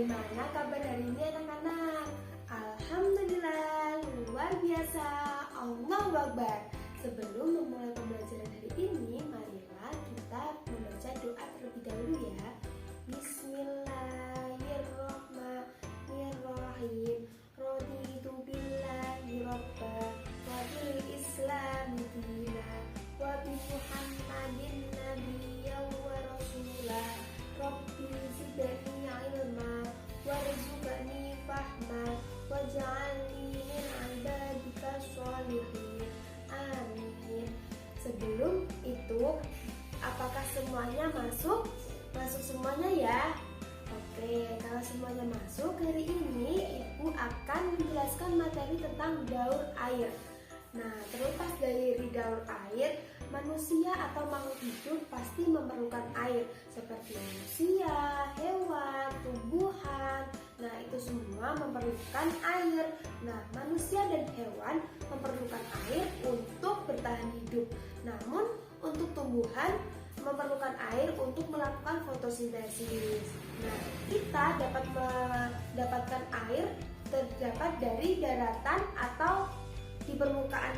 Bagaimana kabar hari ini anak-anak? Alhamdulillah, luar biasa. Allahu Akbar. Sebelum memulai pembelajaran hari ini, marilah kita membaca doa terlebih dahulu ya. Bismillahirrahmanirrahim. Raditu billahi robba wa bil islami dina wa bi Muhammadin nabiyyan wa rasulah. Rabbi zidni ilma warzuqni fahma waj'alni min ibadika sholihin. Amin. Sebelum itu, apakah semuanya masuk? Masuk semuanya ya? Oke, kalau semuanya masuk, hari ini Ibu akan menjelaskan materi tentang daur air. Nah, terlepas dari daur air, manusia atau makhluk hidup pasti memerlukan air, seperti manusia, hewan, tumbuhan. Nah, itu semua memerlukan air. Nah, manusia dan hewan memerlukan air untuk bertahan hidup. Namun, untuk tumbuhan memerlukan air untuk melakukan fotosintesis. Nah, kita dapat mendapatkan air terdapat dari daratan atau di permukaan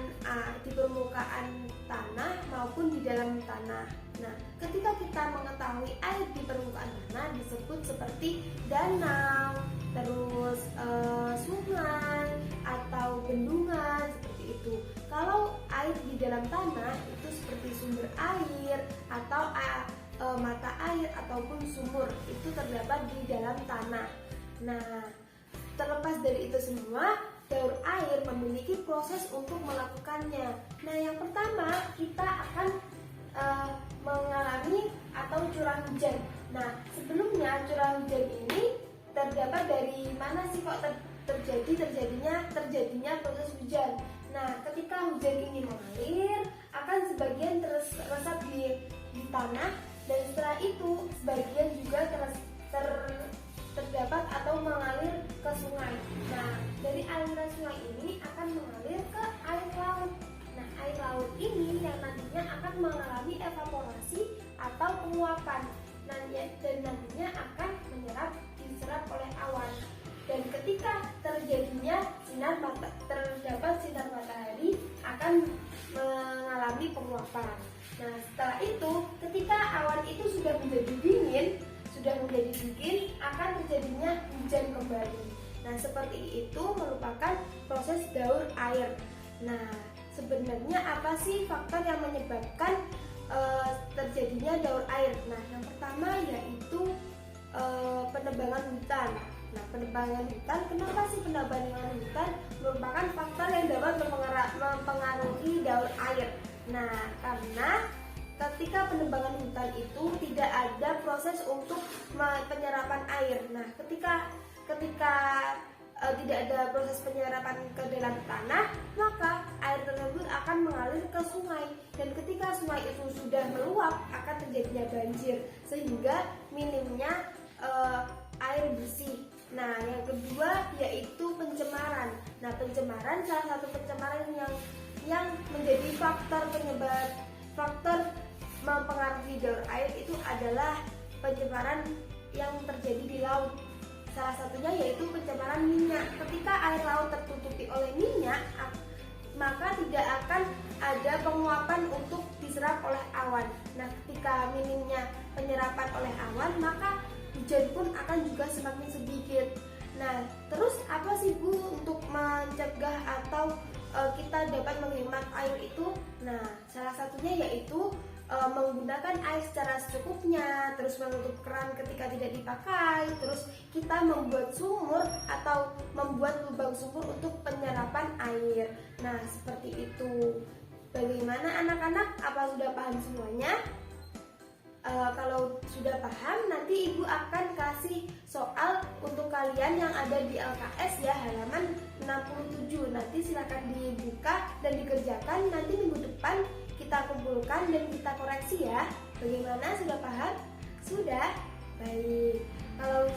tanah maupun di dalam tanah. Nah, ketika kita mengetahui air di permukaan tanah disebut seperti danau, terus sungai atau bendungan seperti itu. Kalau air di dalam tanah itu seperti sumber air atau mata air ataupun sumur, itu terdapat di dalam tanah. Nah, terlepas dari itu semua, daur air memiliki proses untuk melakukannya. Nah, yang pertama kita akan mengalami atau curah hujan. Nah, sebelumnya curah hujan ini terdapat dari mana sih kok terjadinya proses hujan? Nah, ketika hujan ini mengalir, akan sebagian teresap di tanah, dan setelah itu sebagian juga terdapat atau mengalir ke sungai. Nah, dari aliran sungai ini akan mengalir ke air laut. Nah, air laut ini yang nantinya akan mengalami evaporasi atau penguapan. Dan nantinya akan diserap oleh awan. Dan ketika terdapat sinar matahari akan mengalami penguapan. Nah, setelah itu ketika awan itu sudah menjadi dingin akan terjadinya hujan kembali. Nah, seperti itu merupakan proses daur air. Nah, sebenarnya apa sih faktor yang menyebabkan terjadinya daur air? Nah, yang pertama yaitu penebangan hutan. Nah, penebangan hutan, kenapa sih penebangan hutan merupakan faktor yang dapat mempengaruhi daur air? Nah, karena ketika penebangan hutan itu tidak ada proses untuk penyerapan air. Nah, ketika tidak ada proses penyerapan ke dalam tanah, maka air tersebut akan mengalir ke sungai. Dan ketika sungai itu sudah meluap, akan terjadinya banjir, sehingga minimnya air bersih. Nah, yang kedua yaitu pencemaran. Nah, salah satu pencemaran yang menjadi faktor mempengaruhi daur air itu adalah pencemaran yang terjadi di laut. Salah satunya yaitu pencemaran minyak. Ketika air laut tertutupi oleh minyak, maka tidak akan ada penguapan untuk diserap oleh awan. Nah, ketika minimnya penyerapan oleh awan, maka hujan pun akan juga semakin sedikit. Nah, terus apa sih Bu untuk mencegah atau kita dapat menghemat air itu? Nah, salah satunya yaitu menggunakan air secara secukupnya, terus menutup keran ketika tidak dipakai, terus kita membuat sumur atau membuat lubang sumur untuk penyerapan air. Nah, seperti itu. Bagaimana anak-anak? Apa sudah paham semuanya? Kalau sudah paham, nanti Ibu akan kasih soal untuk kalian yang ada di LKS ya, halaman 67. Nanti silakan dibuka dan dikerjakan. Nanti minggu depan kita kumpulkan dan kita koreksi ya. Bagaimana, sudah paham? Sudah? Baik. Kalau